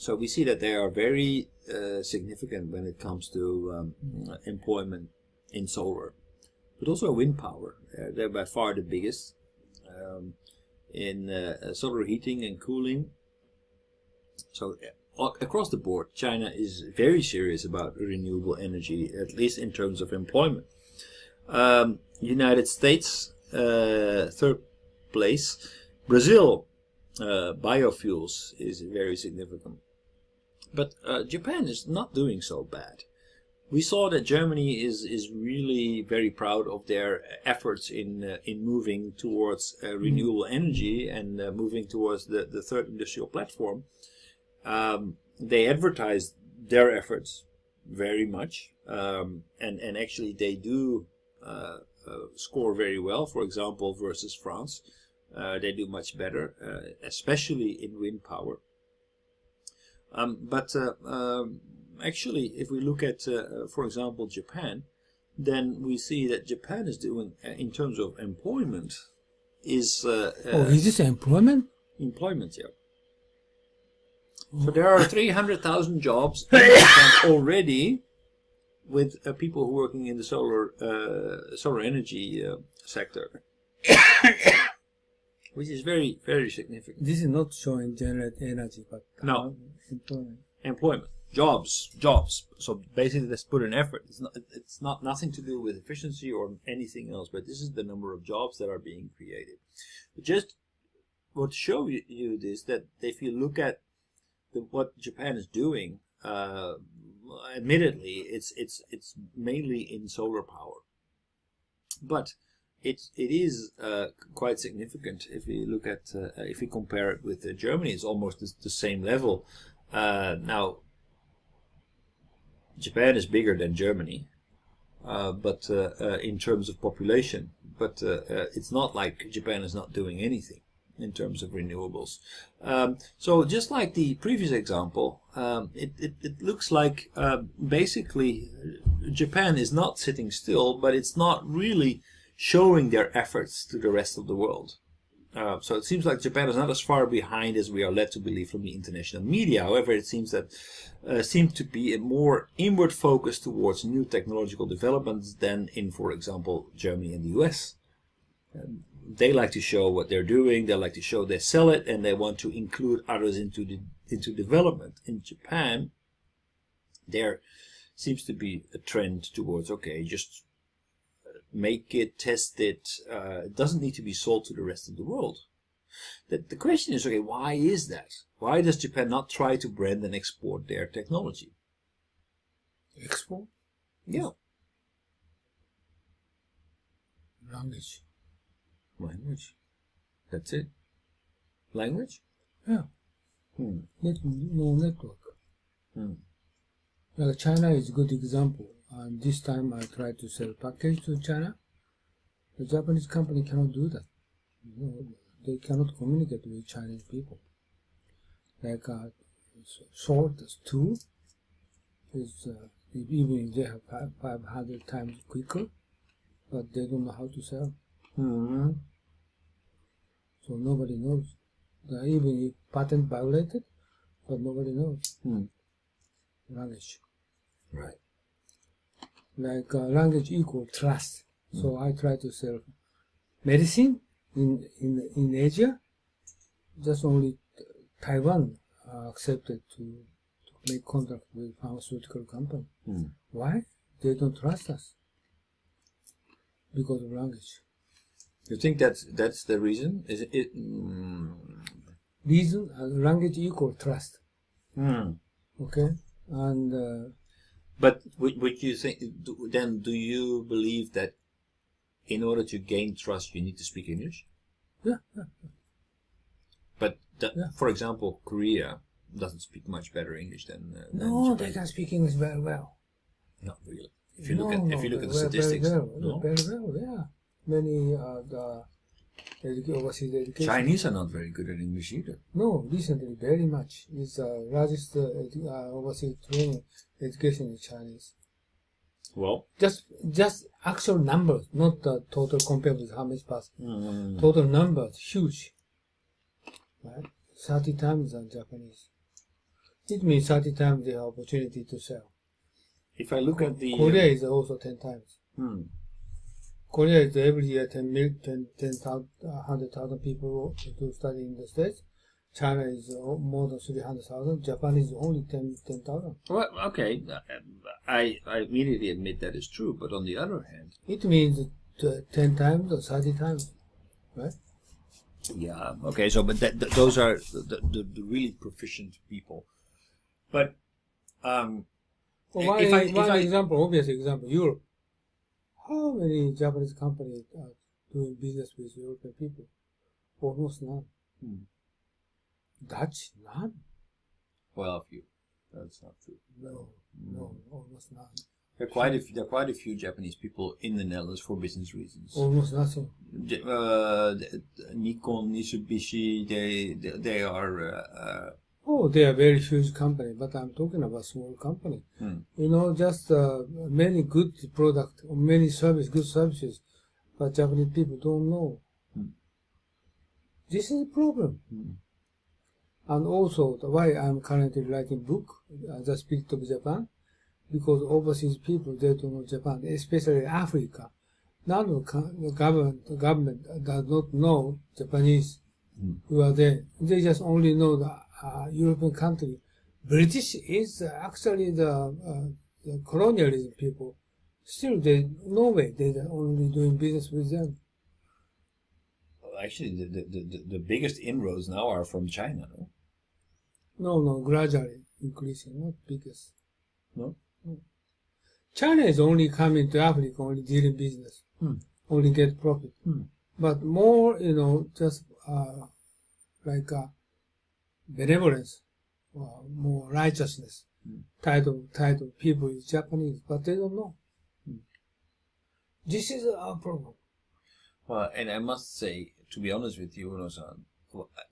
So we see that they are very significant when it comes to employment in solar, but also wind power. They're by far the biggest in solar heating and cooling. So across the board, China is very serious about renewable energy, at least in terms of employment. United States, third place. Brazil, biofuels is very significant. But Japan is not doing so bad. We saw that Germany is really very proud of their efforts in moving towards renewable energy and moving towards the third industrial platform. They advertise their efforts very much, and actually they do score very well. For example, versus France, they do much better, especially in wind power. Actually, if we look at, for example, Japan, then we see that Japan is doing, in terms of employment, is... is this employment? Employment, yeah. So there are 300,000 jobs in Japan already with people who are working in the solar energy sector, which is very, very significant. This is not showing generate energy, but no, employment. Jobs. So basically, let's put an effort. It's not nothing to do with efficiency or anything else, but this is the number of jobs that are being created. But just what to show you this, that if you look at what Japan is doing, admittedly, it's mainly in solar power, but it is quite significant. If we look at if we compare it with Germany, it's almost the same level. Now, Japan is bigger than Germany, but in terms of population, but it's not like Japan is not doing anything in terms of renewables. So just like the previous example, it looks like basically Japan is not sitting still, but it's not really showing their efforts to the rest of the world. So it seems like Japan is not as far behind as we are led to believe from the international media. However, it seems that seems to be a more inward focus towards new technological developments than in, for example, Germany and the US. They like to show what they're doing. They like to show they sell it, and they want to include others into development. In Japan, there seems to be a trend towards, okay, just make it, test it. It doesn't need to be sold to the rest of the world. The question is, okay, why is that? Why does Japan not try to brand and export their technology? Export? Yeah. Language. That's it. Language? Yeah. No network. Like China is a good example. And this time I tried to sell package to China. The Japanese company cannot do that. They cannot communicate with Chinese people. Like short tool is even if they have 500 times quicker, but they don't know how to sell. So nobody knows. Even if patent violated, but nobody knows. Language. Right. Like language equal trust. So I try to sell medicine in Asia. Just only Taiwan accepted to make contract with pharmaceutical company. Why? They don't trust us because of language. You think that's the reason? Is it? Reason language equal trust. Okay, and but would you think? Then do you believe that in order to gain trust, you need to speak English? Yeah. But for example, Korea doesn't speak much better English than no, Japan. they can speak English very well. Not really. If you look at the statistics, very well, yeah. Many the overseas education. Chinese are not very good at English either. No, recently very much. It's largest overseas training education in Chinese. Well, just actual numbers, not the total compared with how much pass. Total numbers huge. Right, 30 times than Japanese. It means 30 times the opportunity to sell. If I look at the Korea is also 10 times. Korea is every year 100,000 people to study in the States. China is more than 300,000. Japan is only 10,000. well, okay, I immediately admit that is true, but on the other hand, It means 10 times or 30 times, right? yeah, okay, so but those are the really proficient people, but Well, if one I example, obvious example, Europe. How many Japanese companies are doing business with European people? Almost none. Dutch, none. well, a few, that's not true. No, almost none. There are quite a few Japanese people in the Netherlands for business reasons. Almost nothing. Nikon, Mitsubishi, they are. Oh, they are very huge company, but I'm talking about small company. You know, just many good product, or many good services, but Japanese people don't know. This is a problem. And also, why I'm currently writing book, The Spirit of Japan, because overseas people, they don't know Japan, especially Africa. None of the government does not know Japanese who are there. They just only know the European country. British is actually the colonialism people. Still, no way they're only doing business with them. Actually, the biggest inroads now are from China, no? No, gradually increasing, not biggest. No? China is only coming to Africa, only dealing business, only get profit. But more, just like benevolence, more righteousness, title people is Japanese, but they don't know. This is our problem. Well, and I must say, to be honest with you, Uno-san,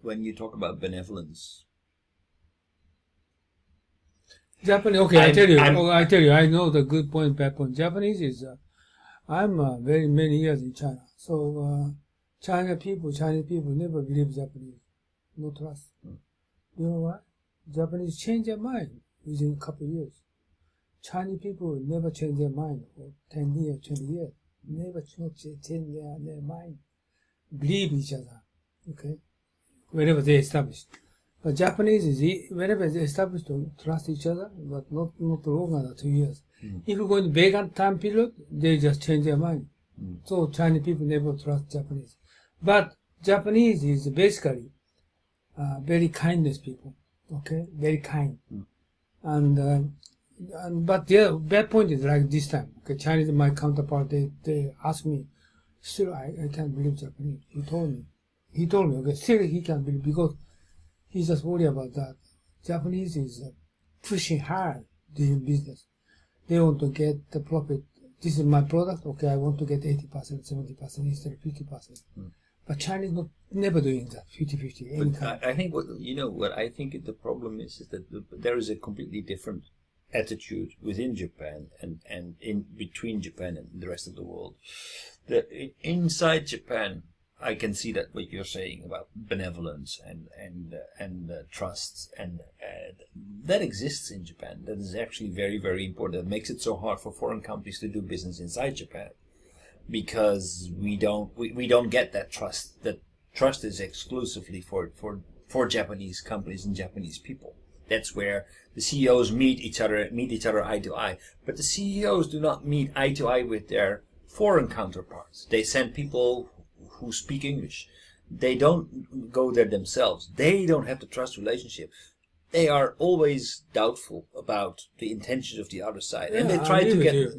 when you talk about benevolence, Japanese. Okay, I tell you. I know the good point, bad point. Japanese is. I'm very many years in China, so Chinese people never believe Japanese, no trust. You know why? Japanese change their mind within a couple of years. Chinese people never change their mind for 10 years, 20 years. Never change their mind. Believe each other, okay? Whenever they establish. But Japanese is whenever they establish to trust each other, but not longer than 2 years. If you go in vacant time period, they just change their mind. So Chinese people never trust Japanese. But Japanese is basically very kindness people, okay? Very kind. But the bad point is like this time. Okay, Chinese, my counterpart, they ask me, still I can't believe Japanese. He told me, okay, still he can't believe because he's just worried about that. Japanese is pushing hard doing business. They want to get the profit. This is my product. Okay, I want to get 80%, 70% instead of 50%. But Chinese never doing that, 50-50. I think what I think the problem is that there is a completely different attitude within Japan and in between Japan and the rest of the world. Inside Japan, I can see that what you're saying about benevolence and trust and that exists in Japan. That is actually very, very important. That makes it so hard for foreign companies to do business inside Japan because we don't get that trust. That trust is exclusively for Japanese companies and Japanese people. That's where the CEOs meet each other eye to eye. But the CEOs do not meet eye to eye with their foreign counterparts. They send people who speak English. They don't go there themselves. They don't have the trust relationship. They are always doubtful about the intentions of the other side, and they try to get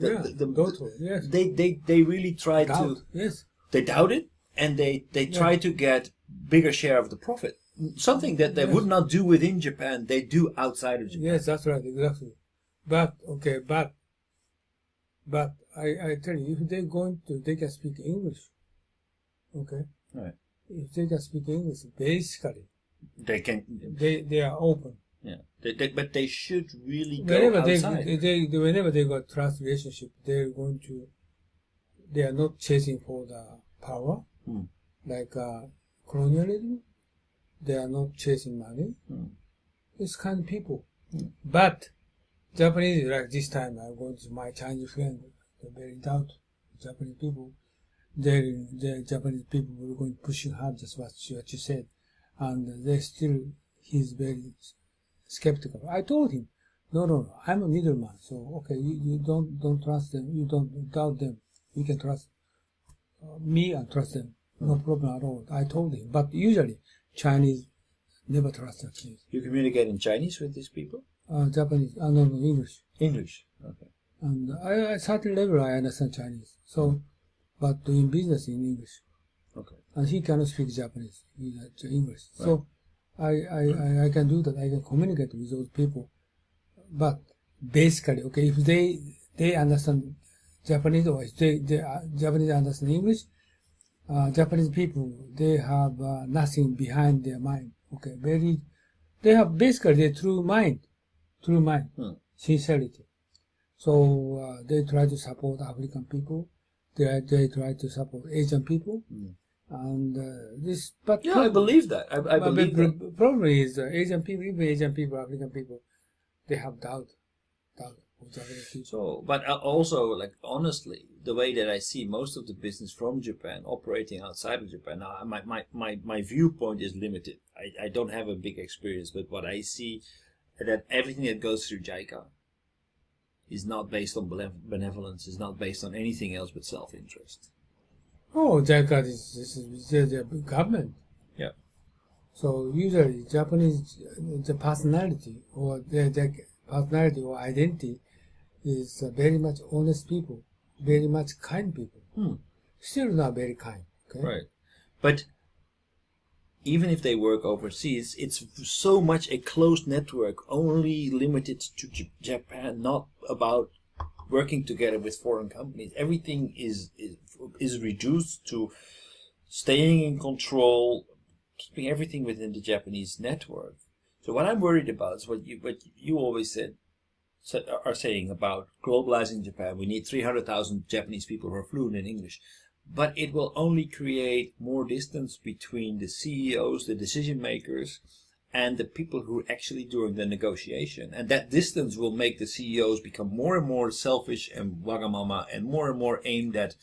they really try to. Yes. They doubt it, and they try to get bigger share of the profit. Something that they would not do within Japan, they do outside of Japan. Yes, that's right, exactly. But I tell you, if they're going to, they can speak English. Okay. Right. If they can speak English, basically, they can. They are open. Yeah. But they should really go outside. Whenever they got trust relationship, they are not chasing for the power, like colonialism. They are not chasing money. This kind of people. But Japanese, like this time, I'm going to my Chinese friend, they're very doubt Japanese people. The Japanese people were going pushing hard, just what you said, and he's very skeptical. I told him, no, I'm a middleman, so okay, you don't trust them, you don't doubt them, you can trust me and trust them, no problem at all. I told him, but usually Chinese never trust their kids. You communicate in Chinese with these people? Japanese, no, English. English, okay. And at certain level I understand Chinese, so, but doing business in English. Okay. And he cannot speak Japanese, English. Right. So I can do that, I can communicate with those people. But basically, okay, if they understand Japanese, or if they Japanese understand English, Japanese people, they have nothing behind their mind. Okay, they have basically their true mind, sincerity. So they try to support African people, they try to support Asian people, and this. But yeah, I believe that. I believe that. The problem is Asian people, even Asian people, African people, they have doubt of Japanese people. So, but also, like, honestly, the way that I see most of the business from Japan operating outside of Japan, now my viewpoint is limited. I don't have a big experience, but what I see, that everything that goes through JICA is not based on benevolence, is not based on anything else but self-interest. Oh, JICA is the government. Yeah. So usually Japanese, the personality or their personality or identity is very much honest people, very much kind people. Still not very kind. Okay? Right. But even if they work overseas, it's so much a closed network, only limited to Japan, not about working together with foreign companies. Everything is reduced to staying in control, keeping everything within the Japanese network. So what I'm worried about is what you always are saying about globalizing Japan. We need 300,000 Japanese people who are fluent in English. But it will only create more distance between the CEOs, the decision makers, and the people who are actually doing the negotiation. And that distance will make the CEOs become more and more selfish and wagamama, and more aimed at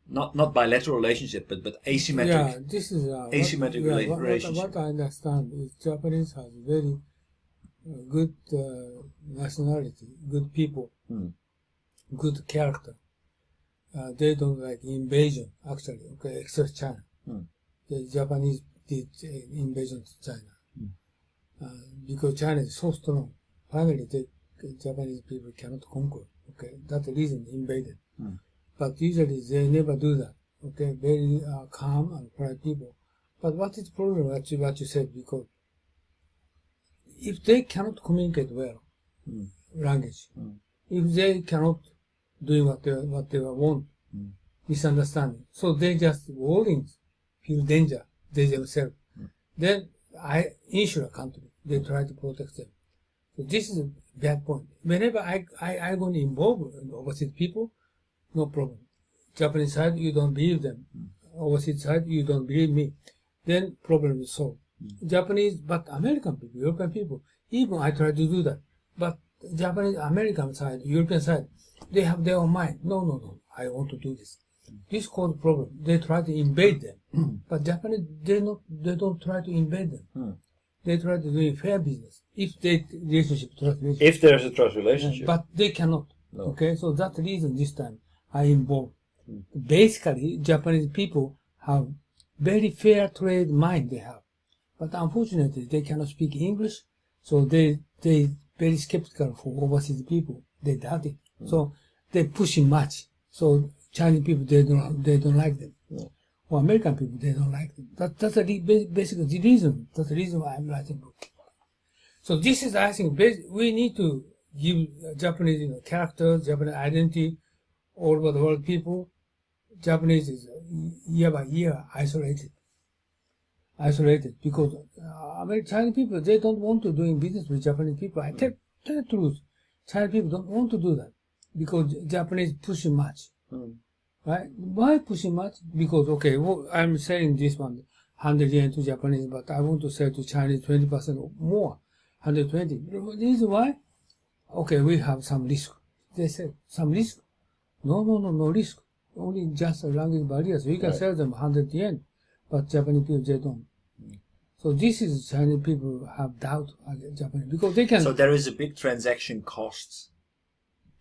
not bilateral relationship, but asymmetric. Yeah, this is asymmetric relationship. What I understand is Japanese has very good nationality, good people, good character. They don't like invasion, actually, okay, except China. The Japanese did invasion to China. Because China is so strong. Finally, the Japanese people cannot conquer. Okay, that's the reason they invaded. But usually they never do that. Okay, very calm and quiet people. But what is the problem? What you said, because if they cannot communicate well, language, if they cannot do what they want, misunderstanding, so they just warnings, feel danger, they themselves. Then insure a country, they try to protect them. So this is a bad point. Whenever I going to involve overseas people, no problem. Japanese side, you don't believe them. Overseas side, you don't believe me. Then problem is solved. Japanese, but American people, European people, even I try to do that. But Japanese, American side, European side, they have their own mind. No, I want to do this. This causes problem. They try to invade them. But Japanese, they don't try to invade them. They try to do fair business. If they trust relationship. If there's a trust relationship. But they cannot. No. Okay, so that's the reason this time I involved. Basically, Japanese people have very fair trade mind they have. But unfortunately, they cannot speak English, so they very skeptical for overseas people. They doubt it. So they push him much. So Chinese people, they don't like them. Or American people, they don't like them. That's basically the reason. That's the reason why I'm writing book. So this is, I think, we need to give Japanese character, Japanese identity, all over the world people. Japanese is year by year isolated because Chinese people, they don't want to doing business with Japanese people. I tell the truth, Chinese people don't want to do that because Japanese pushing much, right? Why pushing much? Because okay, I'm saying this one, 100 yen to Japanese, but I want to sell to Chinese 20% more, 120. The reason why? Okay, we have some risk. They said, some risk? No risk. Only just a language barrier. So we can sell them 100 yen, but Japanese people, they don't. So this is Chinese people have doubt against Japanese because they can. So there is a big transaction cost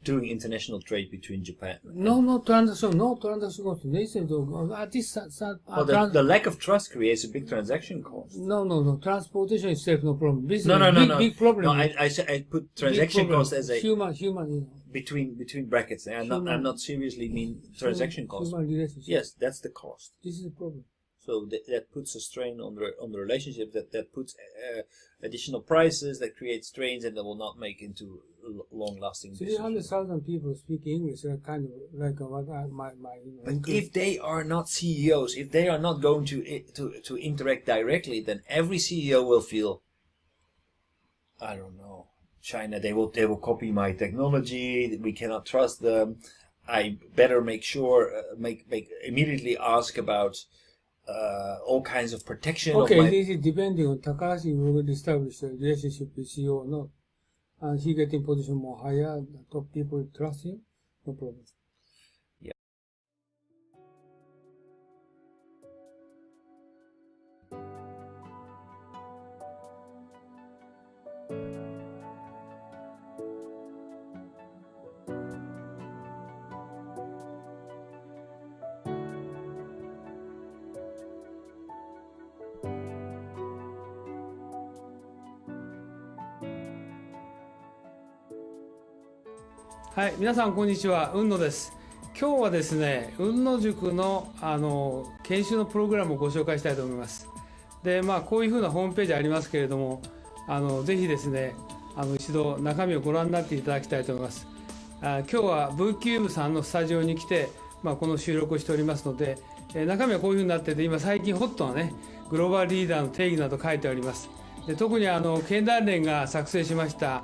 doing international trade between Japan. No transaction cost. They say the lack of trust creates a big transaction cost. No. Transportation itself no problem. This No. Big problem. No, I put transaction cost as a human. between brackets. I'm not seriously mean transaction cost. Human relationship. Yes, that's the cost. This is the problem. So that puts a strain on the relationship. That puts additional prices. That creates strains, and that will not make into long-lasting. 300,000 people speak English. Kind of like what But if they are not CEOs, if they are not going to interact directly, then every CEO will feel, I don't know, China. They will copy my technology. We cannot trust them. I better make sure make immediately ask about. All kinds of protection. Okay, this is depending on Takahashi will establish a relationship with CEO or not. And he getting position more higher, the top people trust him, no problem. Yeah. はい、皆さんこんにちは、雲野です。今日はですね、雲野塾の研修のプログラムをご紹介したいと思います。で、こういうふうなホームページありますけれども、ぜひですね、一度中身をご覧になっていただきたいと思います。今日は VCube さんのスタジオに来て、この収録をしておりますので、中身はこういうふうになってて、今最近ホットなね、グローバルリーダーの定義など書いてあります。で、特に経団連が作成しました、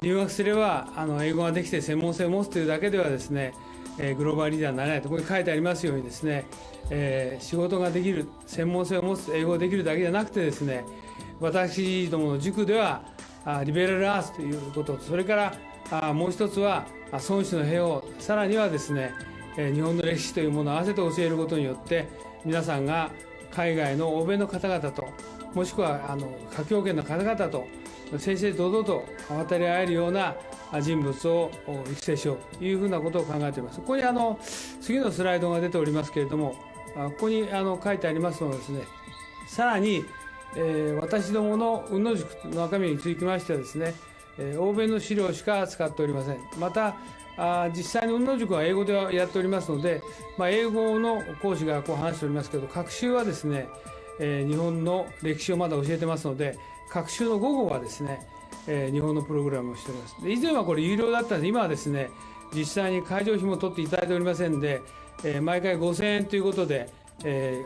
留学すれば英語ができて専門性を持つというだけではですね、グローバルリーダーになれないとここに書いてありますようにですね、仕事ができる専門性を持つ英語ができるだけじゃなくてですね、私どもの塾ではリベラルアーツということと、それからもう一つは孫子の兵を、さらにはですね、日本の歴史というものを合わせて教えることによって皆さんが海外の欧米の方々と、もしくは華僑圏の方々と正々堂々と渡り合えるような人物を育成しようというふうなことを考えています。ここに次のスライドが出ておりますけれども、ここに書いてありますのはですね、さらに、私どもの雲野塾の中身につきましてはですね、欧米の資料しか使っておりません。また実際に雲野塾は英語でやっておりますので、英語の講師がこう話しておりますけど、学習はですね、日本の歴史をまだ教えてますので、学習の午後はですね、日本のプログラムをしております。で、以前はこれ有料だったので、今はですね、実際に会場費も取っていただいておりませんで、毎回5000円ということで、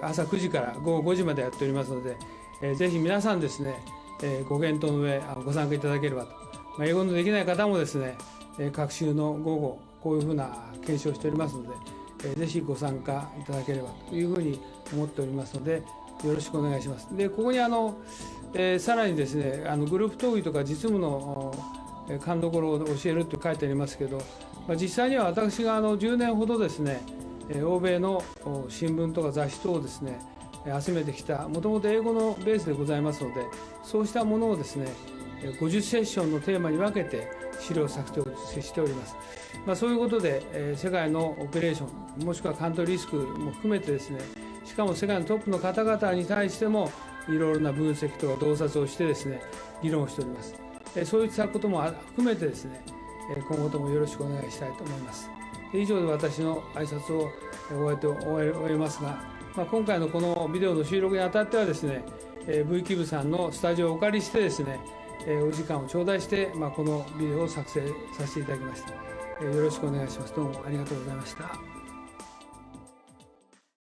朝9時から午後5時までやっておりますので、ぜひ皆さんですね、ご検討の上ご参加いただければと。英語のできない方もですね、学習の午後こういうふうな検証をしておりますので、ぜひご参加いただければというふうに思っておりますので、よろしくお願いします。で、ここにさらにですね、グループ討議とか実務の勘どころを教えると書いてありますけど、実際には私が10年ほどですね、欧米の新聞とか雑誌等をですね、集めてきた、もともと英語のベースでございますので、そうしたものをですね、50セッションのテーマに分けて資料を作成しております。そういうことで、世界のオペレーション、もしくはカントリーリスクも含めてですね、しかも世界のトップの方々に対してもいろいろな分析とか洞察をしてですね、議論をしております。そういったことも含めてですね、今後ともよろしくお願いしたいと思います。以上で私の挨拶を終えますが、今回のこのビデオの収録にあたってはですね、VCube さんのスタジオをお借りしてですね、お時間を頂戴して、このビデオを作成させていただきました。よろしくお願いします。どうもありがとうございました。